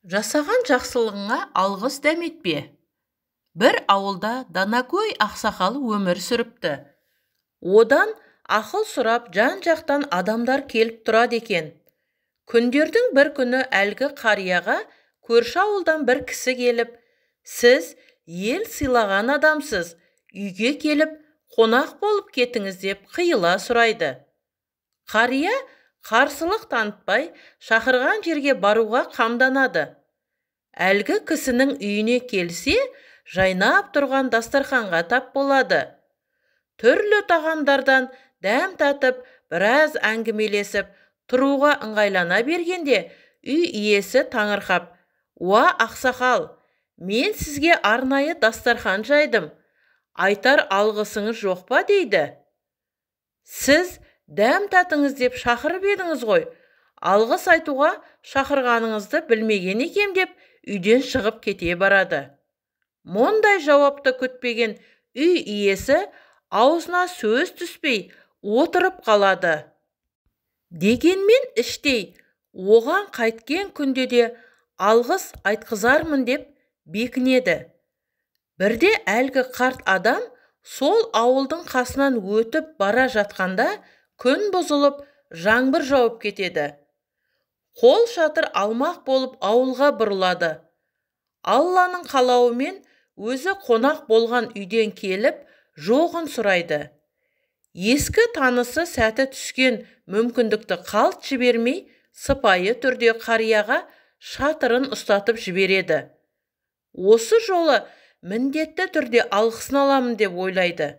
Жасаған жақсылығыңа алғыс дәметпе. Бір ауылда Данакөй ақсақал өмір сүріпті. Одан ақыл сұрап жан-жақтан адамдар келіп тұрады екен. Күндердің бір күні әлгі қарияға көрші ауылдан бір кісі келіп, сіз ел сыйлаған адамсыз, үйге келіп қонақ болып кетіңіз деп қиыла сұрайды. Қария қарсылық танытпай шақырған жерге баруға қамданады. Әлгі кісінің үйіне келсе, жайнап тұрған дастарханға тап болады. Түрлі тағамдардан дәм татып, біраз әңгімелесіп, тұруға ыңғайлана бергенде, үй иесі таңырқап: «Уа ақсақал, мен сізге арнайы дастархан жайдым, айтар алғысыңыз жоқ па?» дейді. «Сіз дәм татыңыз деп шақырып едіңіз ғой, алғыс айтуға шақырғаныңызды білмеген екем» деп үйден шығып кете барады. Мұндай жауапты күтпеген үй иесі аузына сөз түспей отырып қалады. Дегенмен іштей, оған қайткен күнде де алғыс айтқызармын деп бекінеді. Бірде әлгі қарт адам сол ауылдың қасынан өтіп бара жатқанда күн бұзылып, жаңбыр жауып кетеді. Қол шатыр алмақ болып ауылға бұрылады. Алланың қалауымен өзі қонақ болған үйден келіп, жоғын сұрайды. Ескі танысы сәті түскен мүмкіндікті қалт жібермей, сыпайы түрде қарияға шатырын ұстатып жібереді. Осы жолы міндетті түрде алғысын аламын деп ойлайды.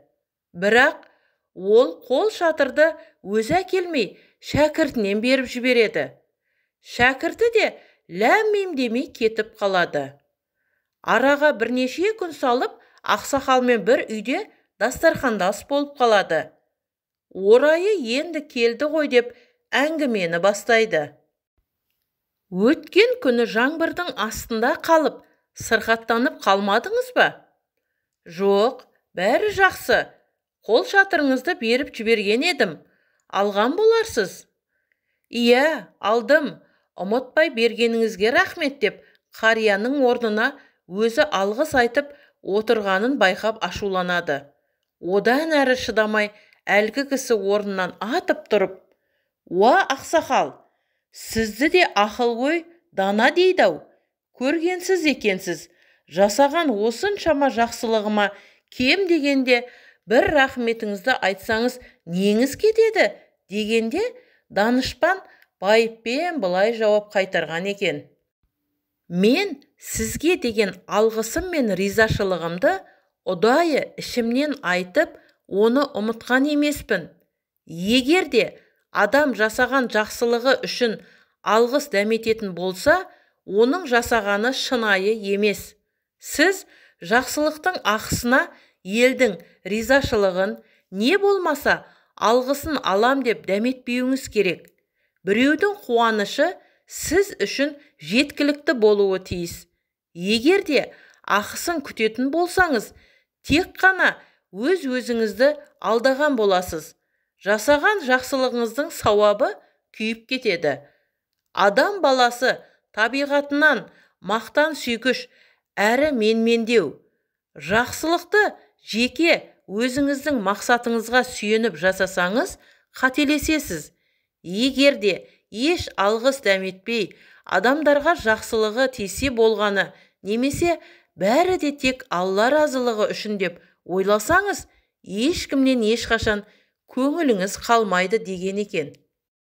Бірақ ол қол шатырды өзі әкелмей, шәкіртінен беріп жібереді. Шәкірті де ләм-мим демей кетіп қалады. Араға бірнеше күн салып, ақсақалмен бір үйде дастархандас болып қалады. Орайы енді келді ғой деп әңгімені бастайды. Өткен күні жаңбырдың астында қалып, сырқаттанып қалмадыңыз ба? Жоқ, бәрі жақсы. Қол шатырыңызды беріп жіберген едім. Алған боларсыз. Иә, алдым. Ұмытпай бергеніңізге рахмет деп қарияның орнына өзі алғыс айтып отырғанын байқап ашуланады. Одан әрі шыдамай, әлгі кісі орнынан атып тұрып: «Уа ақсақал, сізді де ақыл-ой дана дейді-ау. Көргенсіз екенсіз. Жасаған осыншама жақсылығыма кем дегенде бір рахметіңізді айтсаңыз неңіз кетеді?» дегенде, данышпан байыппен былай жауап қайтарған екен: «Мен сізге деген алғысым мен ризашылығымды ұдайы ішімнен айтып, оны ұмытқан емеспін. Егер де адам жасаған жақсылығы үшін алғыс дәмететін болса, оның жасағаны шынайы емес. Сіз жақсылықтың ақысына елдің ризашылығын, не болмаса алғысын алам деп дәметпеуіңіз керек. Біреудің қуанышы сіз үшін жеткілікті болуы тиіс. Егер де ақысын күтетін болсаңыз, тек қана өз-өзіңізді алдаған боласыз. Жасаған жақсылығыңыздың сауабы күйіп кетеді. Адам баласы табиғатынан мақтан сүйгіш әрі менмендеу. Жақсылықты жеке өзіңіздің мақсатыңызға сүйеніп жасасаңыз, қателесесіз. Егер де еш алғыс дәметпей, адамдарға жақсылығы тисе болғаны, немесе бәрі де тек Алла разылығы үшін деп ойласаңыз, ешкімнен ешқашан көңіліңіз қалмайды деген екен.